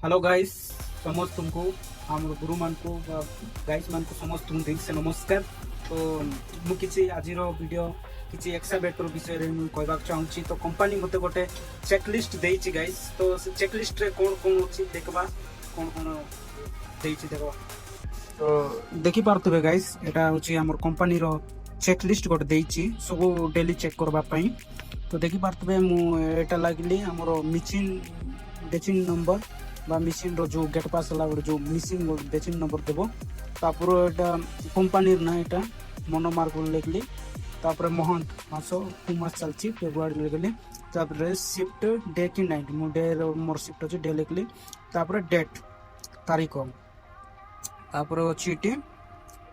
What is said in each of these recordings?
Hello guys समस्त तुमको आम गुरु मान को गाइस मान को समस्त तुम दिल से नमस्कार। तो मु किसी आज वीडियो किसी एक्सावेटर विषय रे मु कहबा चाहूची। तो कंपनी मते गोटे चेकलिस्ट देइची गाइस। तो से चेकलिस्ट रे कोन कोन अछि देखबा कोन कोन देइची देखबा। तो देखि पारतबे गाइस एटा होची हमर कंपनी रो चेकलिस्ट गोटे देइची सब डेली चेक करबा पई। तो देखि पारतबे मु एटा लागली हमर बेचिंग नंबर बा मशीन रो जो गेट पास ला जो मिसिंग बेचिंग नंबर देबो। तापर एटा कंपनी ना एटा मोनोमार्क लिखली। तापर महंत मासो 2 मास चलची फेब्रुआरी लिखली। तापर शिफ्ट डे की नाइट मु डे मोर शिफ्ट अछि डे लिखली। तापर डेट तारीख तापर अछि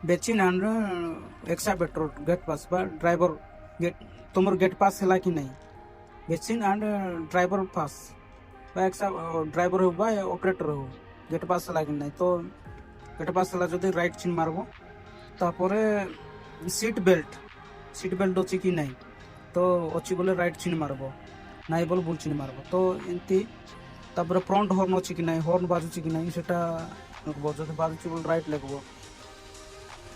बेचिंग एंड एक्सावेटर गेट पास बा ड्राइवर गेट तुमर गेट पास हला कि नहीं batching and driver pass driver हो बा ऑपरेटर हो गेट पास लागे नहीं। तो गेट पास ला जदि राइट चिन्ह मारबो। तापरे सीट बेल्ट अछि कि नहीं तो अछि बोले राइट चिन्ह मारबो नाही बोले बुल चिन्ह मारबो। तो एंती तापरे फ्रंट हॉर्न अछि कि नहीं हॉर्न बाजुछि कि नहीं सेटा नकबो जदि बाजुछि बोले राइट लगबो।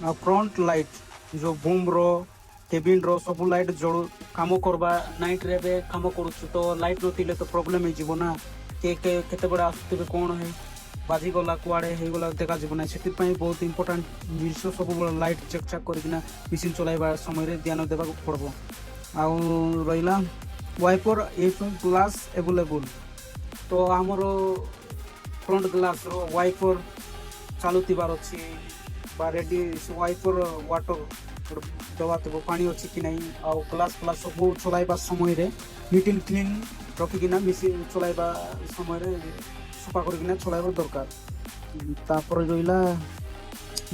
आ फ्रंट लाइट जो बूम रो केबिन रो सब लाइट जड़ काम करबा नाइट रे बे काम करूछु। तो लाइट नथिले तो प्रॉब्लम हे जीवो ना के केते बडा आसुतबे कोन है बाजी गला कुआड़े हे गला देखा जीवो ना। सेति पई बहुत इंपोर्टेंट जिनिस सब लाइट चेक चेक करकिना मशीन चलाइबा समय रे ध्यान देबा पड़बो। आ रहिला वाइपर इफ ग्लास अवेलेबल। तो हमरो फ्रंट ग्लास रो वाइपर चालुतिबार अछि बा रेडी वाइपर वाटर दवा तो पानी अच्छी कि नहीं आ ग्लास फ्लास सब चलाइबा समय रे नीट एंड क्लीन रखिकिना मशीन चलाइबा समय रे सफा करकिना चलाइबा दरकार। तापर रहिला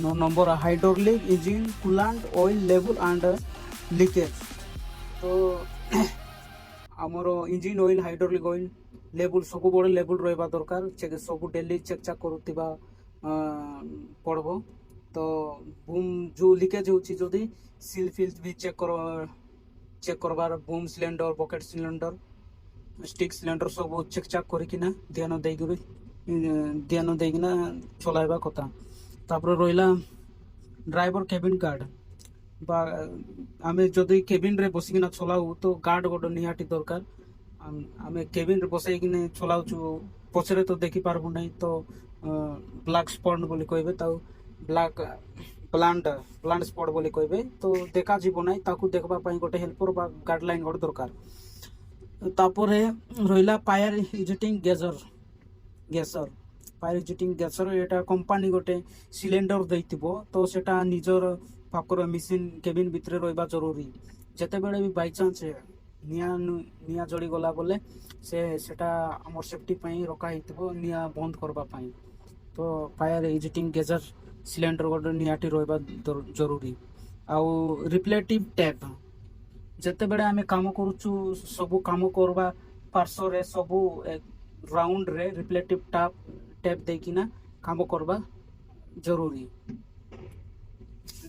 नो number hydraulic engine coolant oil level and leakage. तो हमरो engine oil hydraulic oil level सब बड़े लेवल रहबा दरकार चेक सब डेली चेक चेक करूतिबा पड़बो। तो बूम जो लीकेज होची जदी सील फिल भी चेक करबार boom cylinder bucket cylinder stick cylinder सब चेक चेक करिकिना ध्यान देकिना चलाइबा कथा। तापर रहिला ड्राइवर केबिन गार्ड बा आमे जदी केबिन रे बसिकिना चलाऊ तो गार्ड गोड निहाटी दरकार। आमे केबिन रे बसाई किने चलाउछु पछरे तो देखि पारबो नहीं। तो ब्लैक स्पॉट बोली कहबे ताऊ ब्लैक प्लांट स्पॉट बोली कहबे तो देखा जीवो नहीं ताकू देखबा पई गोटे हेल्पर बा गाइडलाइन गोटे दरकार। तापरे रहिला फायर इजेक्टिंग गैसर फायर इजेक्टिंग गैसर एटा कंपनी गोटे सिलेंडर दैतिबो। तो सेटा निजर पाकर मशीन केबिन भितरे रहबा जरूरी। जते बेले भी बाय चांस निया जड़ी गला बोले सेटा हमर सेफ्टी पई रखा हितबो निया बंद करबा पई। तो फायर इजेक्टिंग गैसर सिलेंडर गोटे निहाटी रहबा जरूरी। आउ रिफ्लेक्टिव टैप जते बेले आमे काम करूछु सब काम करबा पार्श्व रे सब राउंड रे रिफ्लेक्टिव टैप देकिना काम करबा जरूरी।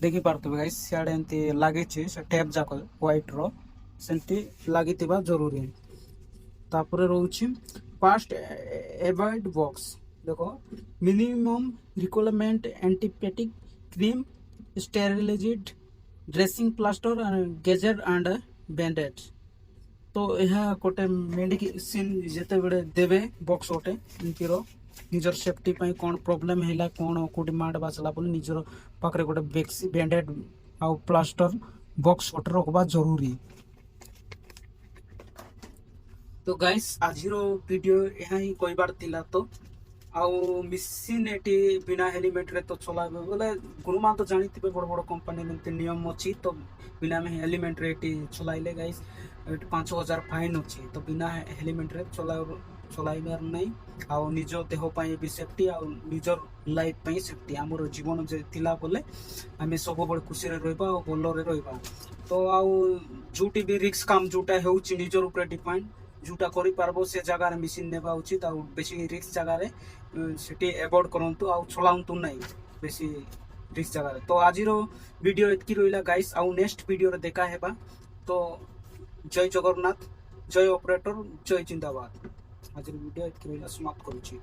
देखि पारतबे गाइस सियाडे एंती लागे छै से टैप जाक व्हाइट रो सेंती लागितिबा जरूरी। तापरे रहउछि फास्ट एवॉइड बॉक्स देखो minimum requirement antiseptic cream sterilised dressing plaster and gauze and bandage. तो यह गोटे मेडिसिन जेते बेले देबे बॉक्स गोटे इनकिरो निजर सेफ्टी पई कोन प्रॉब्लम हैला कोन कोडी माड बासला बोले निजर पाखरे गोटे बेक्सी बैंडेड आ प्लास्टर बॉक्स गोटे रखबा जरूरी। तो गाइस आजिरो वीडियो यहां ही कहबार थिला। तो आउ मशीन एटी बिना हेलमेट रे तो चलाबे बोले गुरुमान तो जानिथिबे बड़ बड़ कंपनी में नियम अछि। तो बिना में हेलमेट रे एटी चलाइले गाइस 5000 फाइन अछि। तो बिना हेलमेट रे चलाइबार नहीं आउ निजो देह पई भी सेफ्टी आउ निजर लाइफ पई सेफ्टी हमर जीवन जे थिला बोले हमें सब बड़ खुशी रे रहबा और बोलो रे रहबा। तो आउ जूटी भी रिस्क काम जूटा हेउछि निजर ऊपर डिपेंड जोटा करि पारबो से जगह रे मशीन नेबा उचित आ बेसी रिस्क जगह रे सेटी अवॉइड करंतु आ चलाउंतु नहीं बेसी रिस्क जगह रे। तो आजिरो वीडियो एतकी रहिला गाइस आ नेक्स्ट वीडियो रे देखा हेबा। तो जय जगन्नाथ जय ऑपरेटर जय जिंदाबाद। आजिर वीडियो एतकी रहिला समाप्त करूची।